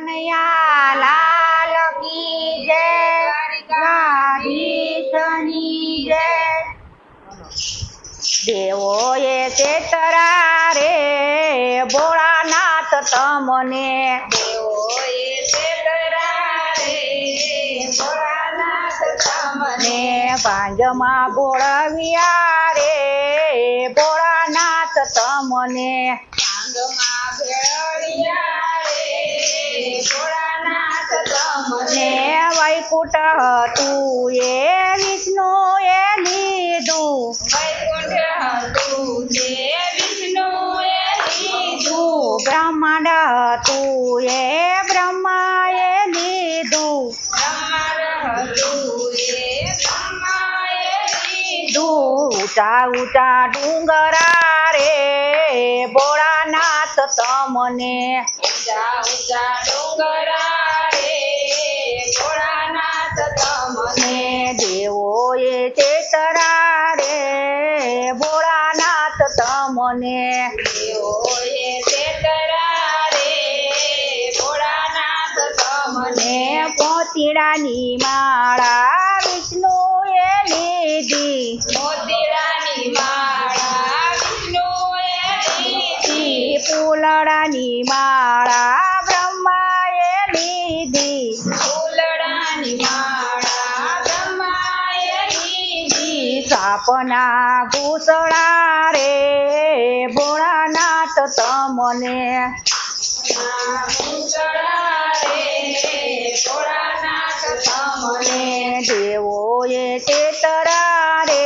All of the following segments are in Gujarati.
કનૈયા લાલ કી જય, દ્વારિકાધીશની જય. દેવોએ ચેતરા રે ભોળાનાથ તમને, દેવોએ ચેતરા રે ભોળાનાથ તમને, ભાંજમાં ભોળવ્યા રે ભોળાનાથ તમને, ભાંગમાં ભેળવ્યા રે ભોળાનાથ તમને, વૈકુંઠ હતું એ વિષ્ણુએ લીધું, વૈકુંઠ હતું તે વિષ્ણુએ લીધું, બ્રહ્માંડ હતું એ બ્રહ્માએ લીધું, બ્રહ્માંડ હતું એ બ્રહ્માએ લીધું, ઊંચા ઊંચા ડુંગરા રે ભોળાનાથ તમને, ઊંચા ઊંચા ડુંગરા રે ભોળાનાથ તમને, દેવોએ ચેતરા રે ભોળાનાથ તમને, દેવોએ ચેતરા રે ભોળાનાથ તમને, પોતીડાની માળા વિષ્ણુએ લીધી, મોતીડાની માળા વિષ્ણુએ લીધી, ફૂલડાની માળા બ્રહ્માએ લીધી, ફૂલડાની માળા બ્રહ્માએ લીધી, સાપના ઘૂસડા રે ભોળાનાથ તમને, પૂંછડા રે ભોળાનાથ તમને, દેવોએ ચેતરા રે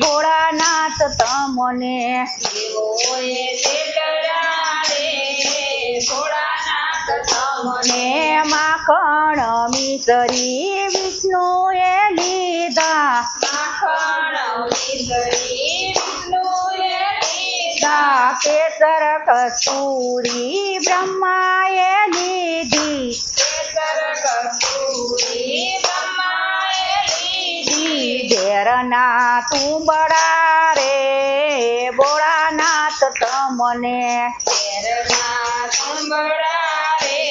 ભોળાનાથ તમને, દેવોએ ચેતરા રે ભોળાનાથ તમને, માખણ મિસરી વિષ્ણુએ લીધા, માખણ મિસરી વિષ્ણુએ લીધા, કેસર કસ્તુરી બ્રહ્માએ લીધી, કેસર કસ્તુરી બ્રહ્માએ લીધી, ઝેરના તુંબડા રે ભોળાનાથ તમને, ઘેરના કુંબળા રે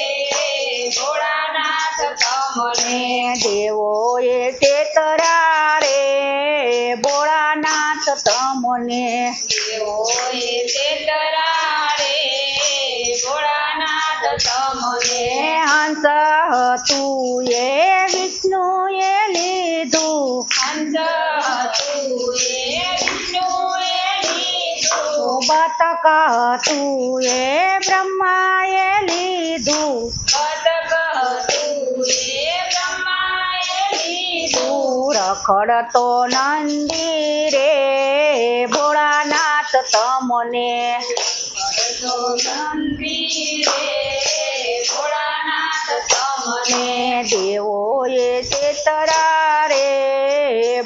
ભોળાનાથ તમને, દેવોએ ચેતરા રે ભોળાનાથ તમને, દેવોએ ચેતરા રે ભોળાનાથ તમને, હંસ હતું એ વિષ્ણુએ લીધું, હંસ હતું એ વિષ્ણુએ લીધું, બતક હતું એ બ્રહ્માએ લીધું, બતક હતું એ બ્રહ્માએ લીધું, રખડતો નંદી રે ભોળાનાથ તમને, તો ગંભીર રે ભોળાનાથ તમને, દેવોએ ચેતરા રે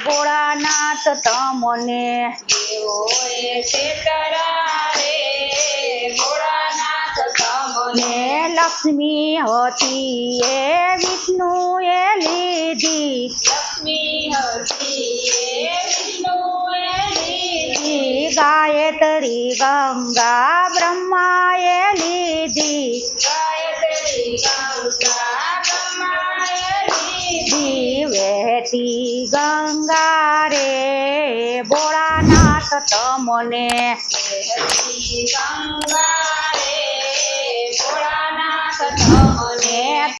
ભોળાનાથ તમને, દેવોએ ચેતરા રે ભોળાનાથ તમને, લક્ષ્મી હતી એ વિષ્ણુએ લીધી, લક્ષ્મી હતી એ વિષ્ણુએ લીધી, ગાયત્રી ગંગા બ્રહ્માએ લીધી, ગાયત્રી ગંગા બ્રહ્માએ લીધી, વહેતી ગંગા રે ભોળાનાથ તમને, વહેતી ગંગા